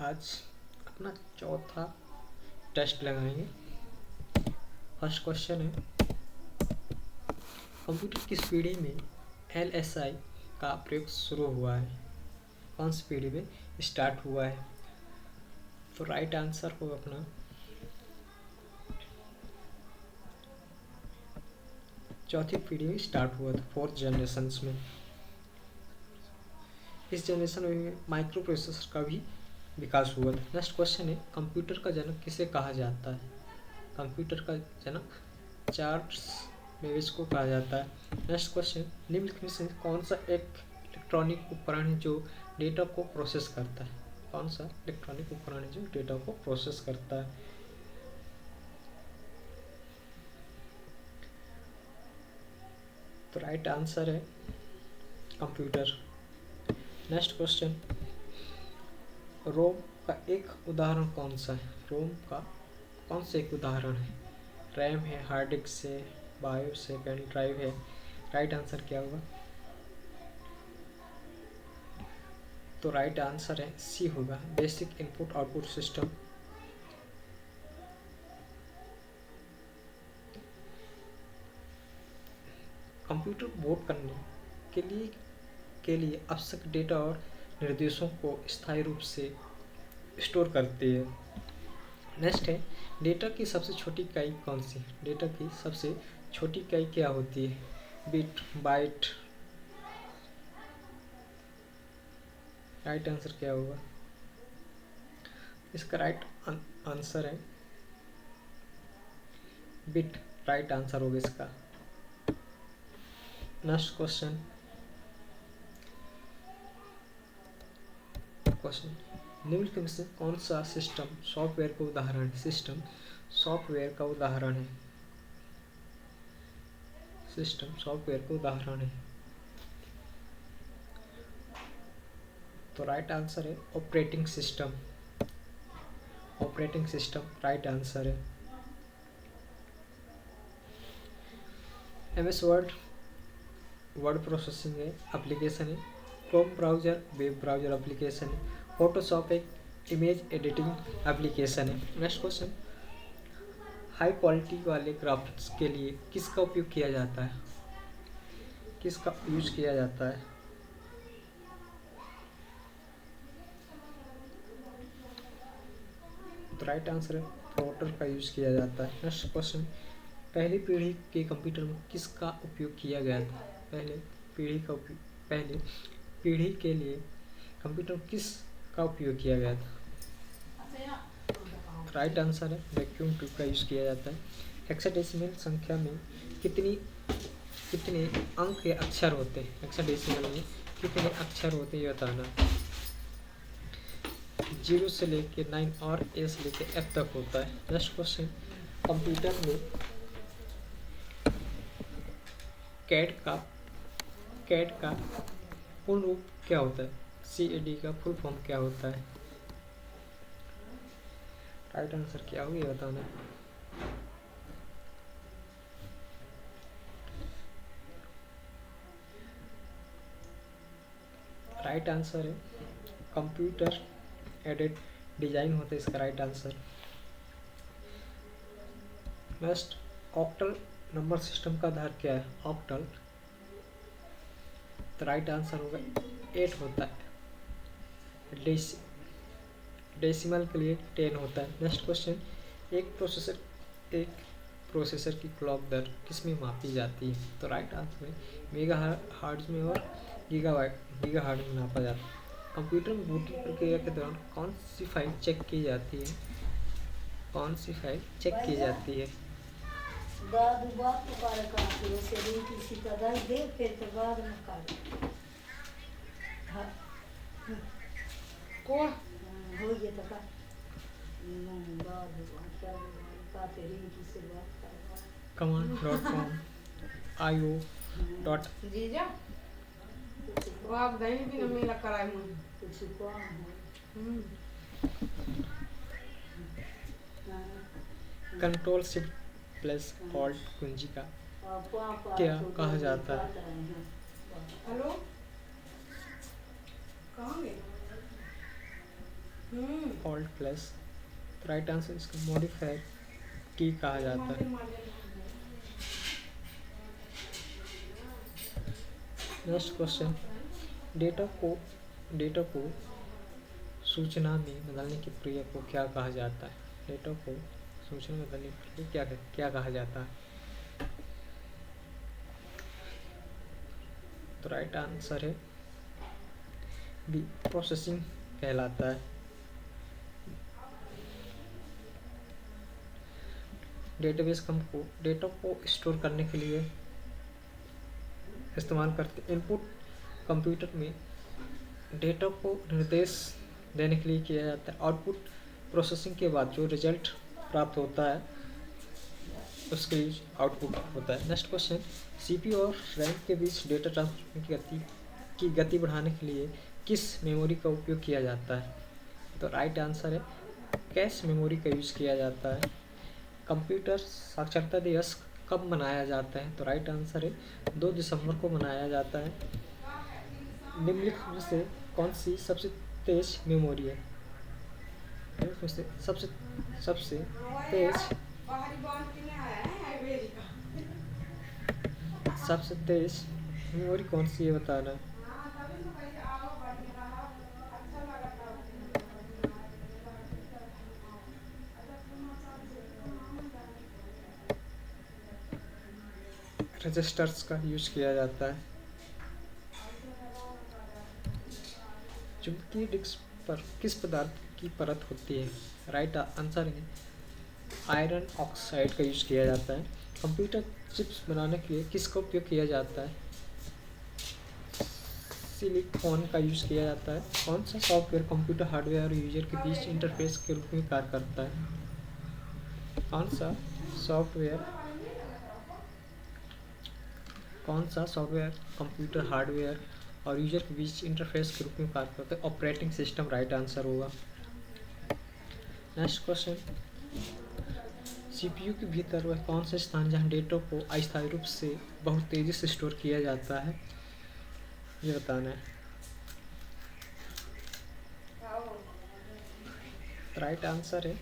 आज अपना चौथा टेस्ट लगाएंगे। फर्स्ट क्वेश्चन है, कंप्यूटर किस पीढ़ी में LSI का प्रयोग शुरू हुआ है? कौन सी पीढ़ी में स्टार्ट हुआ है? तो राइट आंसर होगा अपना चौथी पीढ़ी में स्टार्ट हुआ था, 4th जनरेशन में। इस जनरेशन में माइक्रो प्रोसेसर का भी विकास हुआ था। नेक्स्ट क्वेश्चन है, कंप्यूटर का जनक किसे कहा जाता है? कंप्यूटर का जनक चार्ल्स बेबेज को कहा जाता है। नेक्स्ट क्वेश्चन, निम्नलिखित में से कौन सा एक इलेक्ट्रॉनिक उपकरण है जो डेटा को प्रोसेस करता है? कौन सा इलेक्ट्रॉनिक उपकरण है जो डेटा को प्रोसेस करता है? तो राइट आंसर है कंप्यूटर। नेक्स्ट क्वेश्चन, रोम का एक उदाहरण कौन सा है? रोम का कौन सा एक उदाहरण है? रैम है, हार्ड डिस्क है, बायोस है, पेन ड्राइव है। राइट आंसर क्या होगा? तो राइट आंसर है सी होगा, basic input output system. Computer board करने के लिए आवश्यक डेटा और निर्देशों को स्थायी रूप से स्टोर करती है। नेक्स्ट है, डेटा की सबसे छोटी इकाई कौन सी? डेटा की सबसे छोटी इकाई क्या होती है? Bit, bite. राइट आंसर क्या होगा? इसका राइट आंसर है बिट। राइट आंसर होगा इसका। नेक्स्ट क्वेश्चन, निम्नलिखित में से कौन सा सिस्टम सॉफ्टवेयर का उदाहरण है? सिस्टम सॉफ्टवेयर का उदाहरण है। सिस्टम सॉफ्टवेयर का उदाहरण है। तो राइट आंसर है operating system. Operating system right answer है। MS वर्ड वर्ड प्रोसेसिंग है, एप्लीकेशन है। Chrome browser web browser application है। फोटोशॉप एक इमेज एडिटिंग एप्लीकेशन है। नेक्स्ट क्वेश्चन, हाई क्वालिटी वाले ग्राफिक्स के लिए किसका उपयोग किया जाता है? किसका यूज किया जाता है? तो राइट आंसर है प्लॉटर का यूज किया जाता है। नेक्स्ट क्वेश्चन, पहली पीढ़ी के कंप्यूटर में किसका उपयोग किया गया था? पहले पीढ़ी के लिए कंप्यूटर किस का उपयोग किया गया था? राइट आंसर है वैक्यूम ट्यूब का यूज किया जाता है। हेक्साडेसिमल संख्या में कितने अंक या अक्षर होते हैं? हेक्साडेसिमल में कितने अक्षर होते हैं ये बताना। 0 से लेके 9 और A से लेके F तक होता है। नेक्स्ट क्वेश्चन, कंप्यूटर में कैड का पूर्ण रूप क्या होता है? CAD का फुल फॉर्म क्या होता है? राइट आंसर क्या होगा ये बताना। राइट आंसर है कंप्यूटर एडेड डिजाइन होता है इसका right answer. Next, octal number system का आधार क्या है? ऑक्टल, तो राइट आंसर होगा 8 होता है। डेसिमल के लिए 10 होता है। नेक्स्ट क्वेश्चन, एक प्रोसेसर की क्लॉक दर किस में मापी जाती है? तो राइट आंसर है मेगा हार्ट्ज में और गीगा हार्ट्ज में नापा जाता है। कंप्यूटर में बूटिंग प्रक्रिया के दौरान कौन सी फाइल चेक की जाती है? कौन सी फाइल चेक की जाती है? command.com io. जीजा वो आप दही भी न मेला कराए कंट्रोल शिफ्ट प्लस ऑल्ट कुंजी का क्या कहा जाता है? हेलो कहाँ गए ऑल्ट प्लस। तो राइट आंसर इसका मॉडिफायर की कहा जाता है। नेक्स्ट क्वेश्चन, डेटा को सूचना में बदलने की प्रक्रिया को क्या कहा जाता है? डेटा को सूचना में बदलने की प्रक्रिया क्या कहा जाता है? तो राइट आंसर है बी, प्रोसेसिंग कहलाता है। डेटाबेस हमको डेटा को स्टोर करने के लिए इस्तेमाल करते हैं। इनपुट कंप्यूटर में डेटा को निर्देश देने के लिए किया जाता है। आउटपुट प्रोसेसिंग के बाद जो रिजल्ट प्राप्त होता है उसके लिए आउटपुट होता है। नेक्स्ट क्वेश्चन, सीपीयू और रैम के बीच डेटा ट्रांसफर की गति बढ़ाने के लिए किस मेमोरी का उपयोग किया जाता है? तो राइट आंसर है कैश मेमोरी का यूज किया जाता है। कंप्यूटर साक्षरता दिवस कब मनाया जाता है? तो राइट आंसर है 2 दिसंबर को मनाया जाता है। निम्नलिखित में से कौन सी सबसे तेज मेमोरी है? सबसे तेज मेमोरी कौन सी है बताना। रजिस्टर्स का यूज किया जाता है। चुंबकीय डिस्क पर किस पदार्थ की परत होती है? राइट आंसर है आयरन ऑक्साइड का यूज किया जाता है। कंप्यूटर चिप्स बनाने के लिए किसका उपयोग किया जाता है? सिलिकॉन का यूज किया जाता है। कौन सा सॉफ्टवेयर कंप्यूटर हार्डवेयर और यूजर के बीच इंटरफेस के रूप में कार्य करता है? कौन सा सॉफ्टवेयर कंप्यूटर हार्डवेयर और यूजर के बीच इंटरफेस के रूप में कार्य करता है? ऑपरेटिंग सिस्टम राइट आंसर होगा। नेक्स्ट क्वेश्चन, सीपीयू के भीतर वह कौन सा स्थान जहां डेटा को अस्थायी रूप से बहुत तेजी से स्टोर किया जाता है, ये बताना है। राइट आंसर है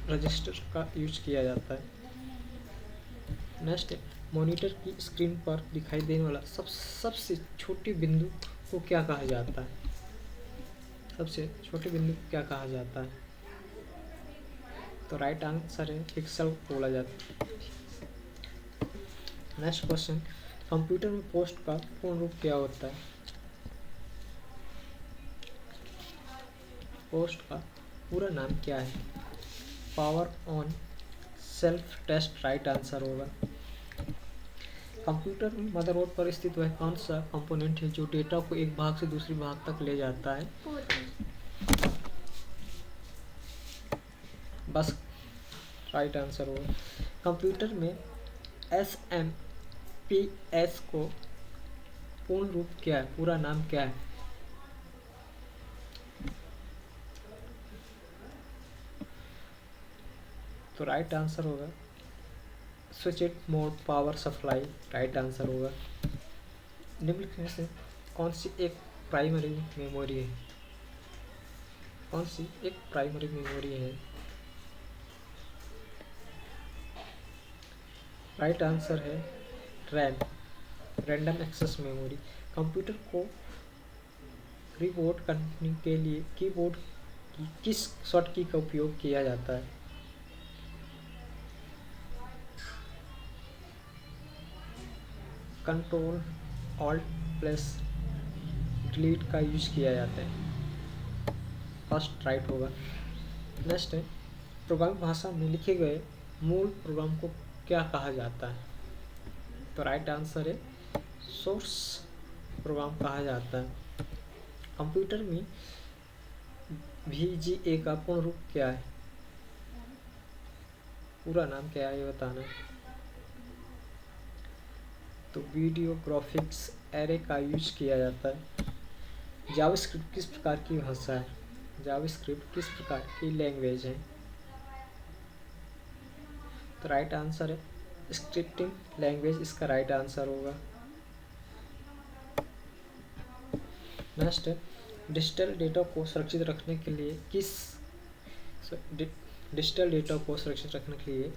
रजिस्टर का यूज किया जाता है। नेक्स्ट है, मॉनिटर की स्क्रीन पर दिखाई देने वाला सबसे छोटे बिंदु को क्या कहा जाता है? सबसे छोटे बिंदु को क्या कहा जाता है? तो राइट आंसर है पिक्सल बोला जाता है। नेक्स्ट क्वेश्चन, कंप्यूटर में पोस्ट का पूर्ण रूप क्या होता है? पोस्ट का पूरा नाम क्या है? Power on self test right answer होगा। कंप्यूटर में मदरबोर्ड पर स्थित वह कौन सा कंपोनेंट है जो डेटा को एक भाग से दूसरे भाग तक ले जाता है? बस राइट आंसर होगा। कंप्यूटर में SMPS को पूर्ण रूप क्या है, पूरा नाम क्या है? तो राइट आंसर होगा switched mode power supply right answer होगा। निम्नलिखित में से कौन सी एक प्राइमरी मेमोरी है? कौन सी एक प्राइमरी मेमोरी है? राइट आंसर है रैम, रैंडम एक्सेस मेमोरी। कंप्यूटर को रीबूट करने के लिए कीबोर्ड की किस शॉर्ट की का उपयोग किया जाता है? कंट्रोल ऑल्ट प्लस डिलीट का यूज किया जाता है। फर्स्ट राइट होगा। नेक्स्ट है, प्रोग्रामिंग भाषा में लिखे गए मूल प्रोग्राम को क्या कहा जाता है? तो राइट आंसर है सोर्स प्रोग्राम कहा जाता है। कंप्यूटर में VGA का पूर्ण रूप क्या है? पूरा नाम क्या है ये बताना है। तो वीडियो ग्राफिक्स एरे का यूज किया जाता है। जावास्क्रिप्ट किस प्रकार की भाषा है? जावास्क्रिप्ट किस प्रकार की लैंग्वेज है? तो राइट आंसर है स्क्रिप्टिंग लैंग्वेज, इसका राइट आंसर होगा। नेक्स्ट है डिजिटल डेटा को सुरक्षित रखने के लिए डिजिटल डेटा को सुरक्षित रखने के लिए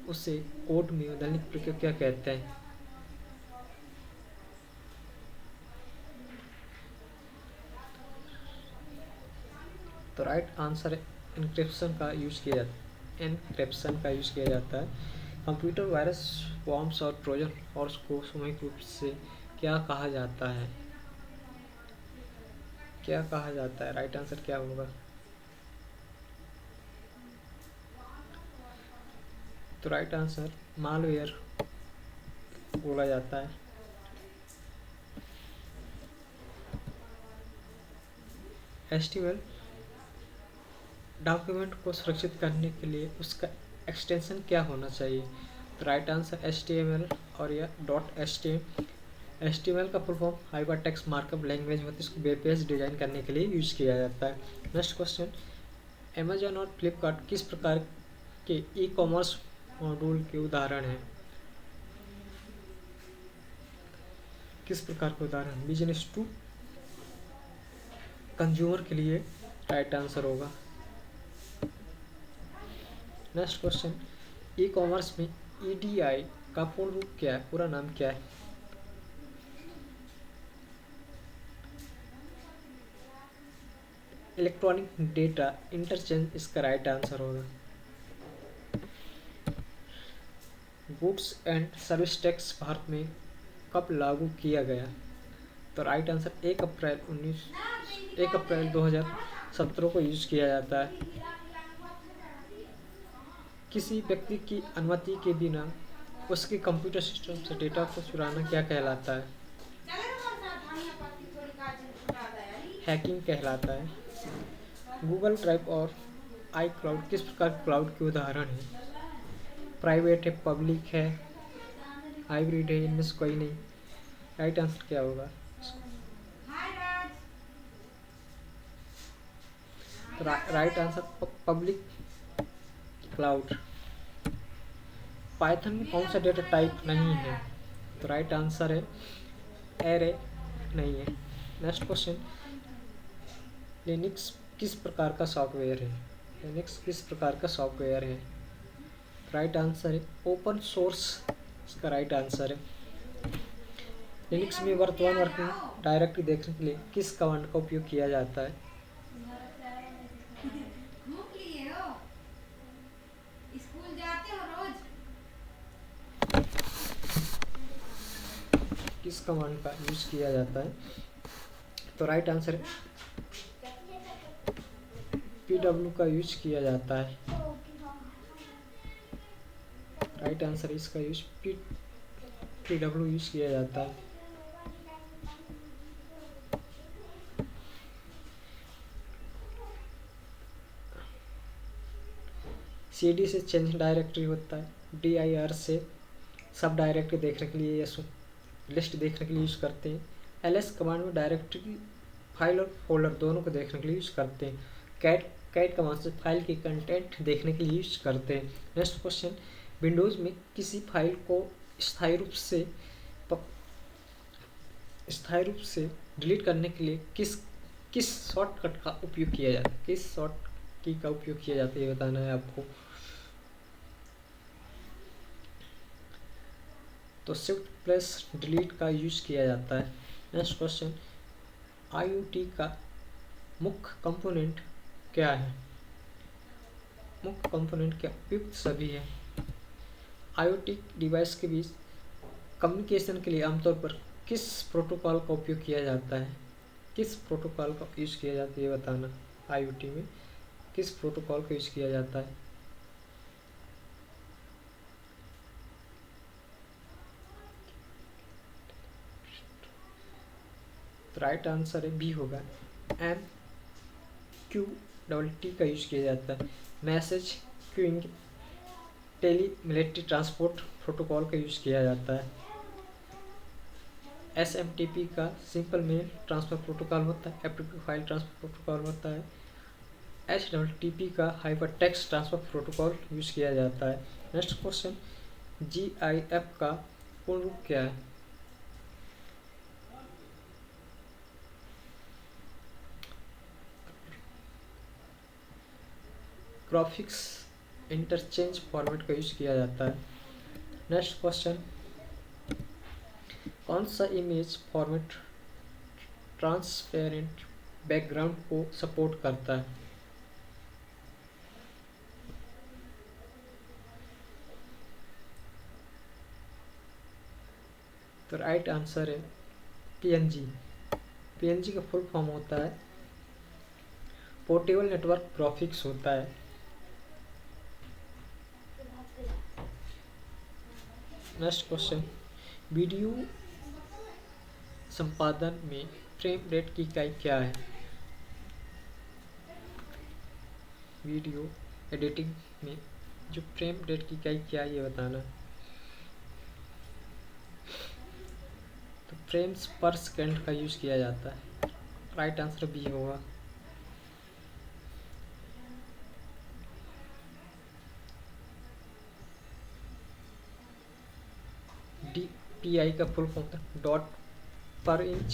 उसे कोड में वैधानिक प्रक्रिया क्या कहते हैं? तो राइट आंसर है एन्क्रिप्शन का यूज किया जाता है। कंप्यूटर वायरस, वॉर्म्स और ट्रोजन हॉर्स को सामूहिक रूप से क्या कहा जाता है? राइट आंसर क्या होगा? तो राइट आंसर मालवेयर बोला जाता है। HTML डॉक्यूमेंट को सुरक्षित करने के लिए उसका एक्सटेंशन क्या होना चाहिए? तो राइट आंसर HTML और या .html। HTML का full form hypertext markup language होती है, इसको वेब पेज डिजाइन करने के लिए यूज किया जाता है। नेक्स्ट क्वेश्चन, अमेजॉन और फ्लिपकार्ट किस प्रकार के ई कॉमर्स मॉड्यूल के उदाहरण हैं? किस प्रकार के उदाहरण? बिजनेस टू कंज्यूमर के लिए राइट आंसर होगा। नेक्स्ट क्वेश्चन, ई कॉमर्स में EDI का पूर्ण रूप क्या है, पूरा नाम क्या है? इलेक्ट्रॉनिक डेटा इंटरचेंज, इसका राइट आंसर होगा। Goods and service tax Bharat में कब लागू किया गया? तो राइट आंसर 1 अप्रैल 2017 को यूज किया जाता है। किसी व्यक्ति की अनुमति के बिना उसके कंप्यूटर सिस्टम से डेटा को चुराना क्या कहलाता है? हैकिंग कहलाता है। गूगल ड्राइव और iCloud किस प्रकार क्लाउड के उदाहरण हैं? प्राइवेट है, पब्लिक है, हाइब्रिड है, इनमें से कोई नहीं। राइट आंसर क्या होगा? तो right answer public cloud. Python में कौन सा डेटा टाइप नहीं है? तो राइट आंसर है एरे नहीं है। नेक्स्ट क्वेश्चन, लिनक्स किस प्रकार का सॉफ्टवेयर है? राइट आंसर है ओपन सोर्स, इसका राइट आंसर है। लिनक्स में वर्तमान वर्किंग डायरेक्टरी देखने के लिए किस कमांड का उपयोग किया जाता है? किस कमांड का यूज किया जाता है? तो राइट आंसर है PW का यूज किया जाता है। राइट आंसर इसका यूज PW यूज किया जाता है। CD से चेंज डायरेक्टरी होता है। DIR से सब डायरेक्टरी देखने के लिए या लिस्ट देखने के लिए यूज करते हैं। LS कमांड में डायरेक्टरी, फाइल और फोल्डर दोनों को देखने के लिए यूज करते हैं। कैट कमांड से फाइल की कंटेंट देखने के लिए यूज करते हैं। नेक्स्ट क्वेश्चन, विंडोज में किसी फाइल को स्थायी रूप से डिलीट करने के लिए किस शॉर्टकट का उपयोग किया जाता है? किस शॉर्ट की का उपयोग किया जाता है, ये बताना है आपको। तो Shift+Delete का यूज किया जाता है। नेक्स्ट क्वेश्चन, IoT का मुख्य कंपोनेंट क्या है? मुख्य कंपोनेंट क्या उपयुक्त सभी है। IoT डिवाइस के बीच कम्युनिकेशन के लिए आमतौर पर किस प्रोटोकॉल का उपयोग किया जाता है? किस प्रोटोकॉल का यूज किया जाता है, ये बताना। IoT में किस प्रोटोकॉल का यूज किया जाता है? तो राइट आंसर है बी होगा, MQTT का यूज किया जाता है। मैसेज क्यूइंग, टेलीमिलिट्री ट्रांसपोर्ट प्रोटोकॉल का यूज किया जाता है। SMTP का सिंपल मेल ट्रांसफर प्रोटोकॉल होता है। FTP फाइल ट्रांसफर प्रोटोकॉल होता है। HTTP का hyper text transfer protocol use किया जाता है। नेक्स्ट क्वेश्चन, GIF का पूर्ण रूप क्या है? ग्राफिक्स इंटरचेंज फॉर्मेट का यूज किया जाता है। नेक्स्ट क्वेश्चन, कौन सा इमेज फॉर्मेट ट्रांसपेरेंट बैकग्राउंड को सपोर्ट करता है? तो राइट आंसर है PNG। PNG का फुल फॉर्म होता है पोर्टेबल नेटवर्क ग्राफिक्स होता है। नेक्स्ट क्वेश्चन, वीडियो संपादन में फ्रेम रेट की इकाई क्या है? वीडियो एडिटिंग में जो फ्रेम रेट की इकाई क्या है ये बताना। तो फ्रेम्स पर सेकंड का यूज किया जाता है। राइट आंसर बी होगा। DPI का फुल फॉर्म था डॉट पर इंच।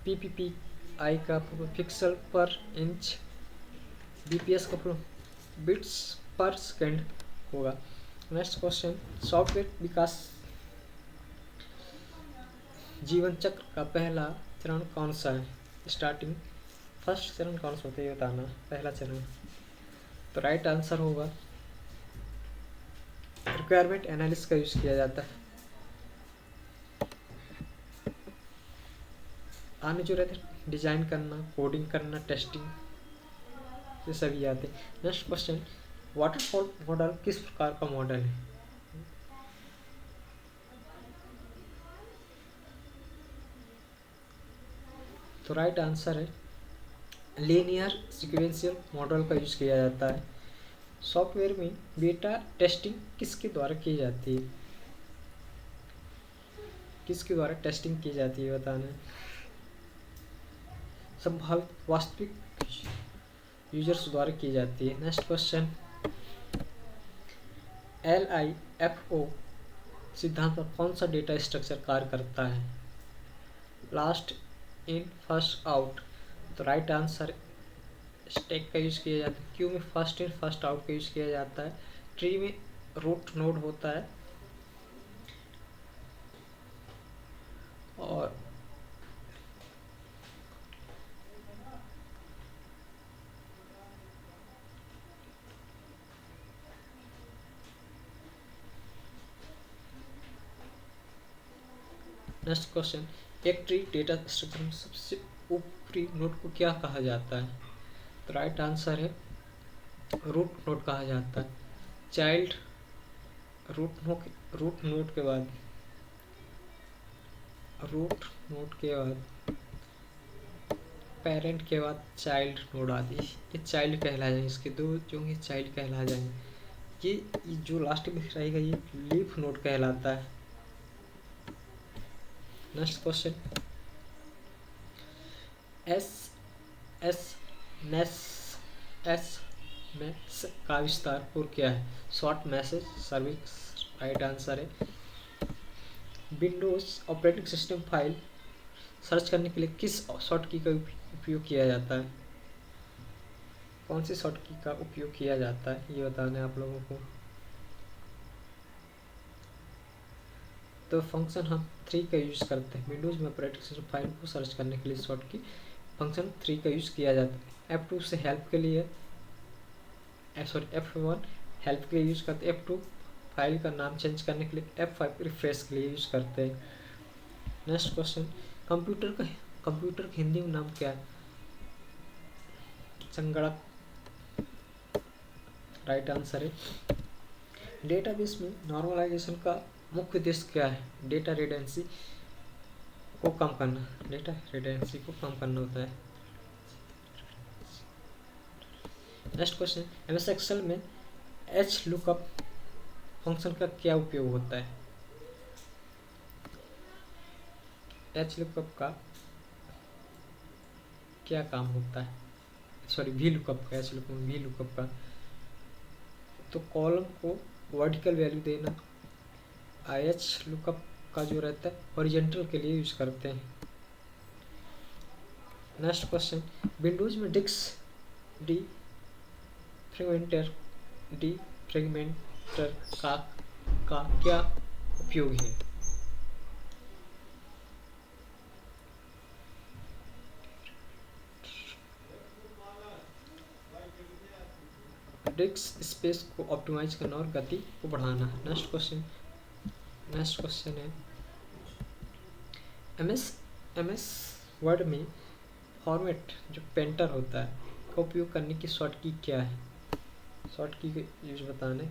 PPI का पिक्सल पर इंच। BPS का फुल बिट्स पर सेकंड होगा। नेक्स्ट क्वेश्चन, सॉफ्टवेयर विकास जीवन चक्र का पहला चरण कौन सा है? स्टार्टिंग फर्स्ट चरण कौन सा होता है ये बताना, पहला चरण। तो राइट आंसर होगा रिक्वायरमेंट एनालिसिस का यूज किया जाता है। आने जो रहते हैं डिजाइन करना, कोडिंग करना, टेस्टिंग, ये सभी आते हैं। नेक्स्ट क्वेश्चन, वाटरफॉल मॉडल किस प्रकार का मॉडल है? तो राइट आंसर है लीनियर सीक्वेंशियल मॉडल का यूज किया जाता है। सॉफ्टवेयर में बेटा टेस्टिंग किसके द्वारा की जाती है? किसके द्वारा टेस्टिंग की जाती है बताना। संभावित वास्तविक यूजर्स द्वारा की जाती है। नेक्स्ट क्वेश्चन, LIFO सिद्धांत पर कौन सा डेटा स्ट्रक्चर कार्य करता है? Last in first out. तो राइट आंसर स्टैक का यूज किया जाता है। क्यू में फर्स्ट इन फर्स्ट आउट का यूज किया जाता है। ट्री में रूट नोड होता है। और नेक्स्ट क्वेश्चन, एक ट्री डेटा स्ट्रक्चर में सबसे ऊपरी नोड को क्या कहा जाता है? तो राइट आंसर है रूट नोड कहा जाता है। चाइल्ड रूट नोड के बाद पेरेंट के बाद चाइल्ड नोड आती है। ये चाइल्ड कहला जाएंगे, इसके दो जो होंगे चाइल्ड कहला जाएंगे। ये जो लास्ट में रहेगा ये लीफ नोड कहलाता है। नेक्स्ट क्वेश्चन, एस का विस्तार पूर्व क्या है? Short message service. Right answer है Windows operating system file search करने के लिए किस शॉर्ट की का उपयोग किया जाता है? कौन सी शॉर्ट की का उपयोग किया जाता है ये बताना है आप लोगों को। तो फंक्शन हम 3 का यूज करते हैं। विंडोज में ऑपरेटिंग सिस्टम फाइल को सर्च करने के लिए शॉर्ट की फंक्शन 3 का यूज किया जाता है। F2 से हेल्प के लिए F1 हेल्प के लिए यूज करते हैं। F2 फाइल का नाम चेंज करने के लिए, F5 रिफ्रेश के लिए यूज करते हैं। नेक्स्ट क्वेश्चन, कंप्यूटर का हिंदी में नाम क्या है? संगणक। राइट आंसर है डेटाबेस में नॉर्मलाइजेशन का मुख्य उद्देश्य क्या है? डेटा रिडेंडेंसी को कम करना। डेटा रिडेंडेंसी को कम करना होता है। नेक्स्ट क्वेश्चन, MS एक्सेल में HLOOKUP फंक्शन का क्या उपयोग होता है? HLOOKUP का क्या काम होता है, सॉरी वी लुकअप का, ऐसे लिखूँ वी लुकअप का। तो कॉलम को वर्टिकल वैल्यू देना, आई एच लुकअप का जो रहता है हॉरिजॉन्टल के लिए यूज करते हैं। नेक्स्ट क्वेश्चन, विंडोज में डिस्क डिफ्रेगमेंटर का क्या उपयोग है? डिस्क स्पेस को ऑप्टिमाइज करना और गति को बढ़ाना। नेक्स्ट क्वेश्चन है, एमएस वर्ड में फॉर्मेट जो पेंटर होता है का उपयोग करने की शॉर्ट की क्या है? शॉर्ट की यूज बताने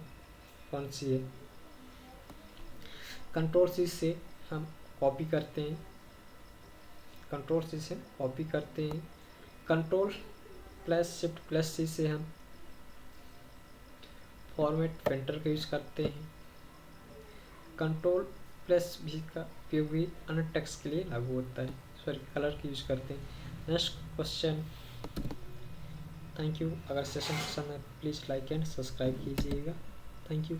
कौन सी है? कंट्रोल सी से हम कॉपी करते हैं, कंट्रोल सी से कॉपी करते हैं। कंट्रोल प्लस शिफ्ट प्लस सी से हम फॉर्मेट पेंटर का यूज करते हैं। कंट्रोल प्लस भी का उपयोग भी अन्य टेक्स्ट के लिए लागू होता है, सॉरी कलर की यूज करते हैं। Next question, thank you. अगर सेशन पसंद है प्लीज़ लाइक एंड सब्सक्राइब कीजिएगा। Thank you.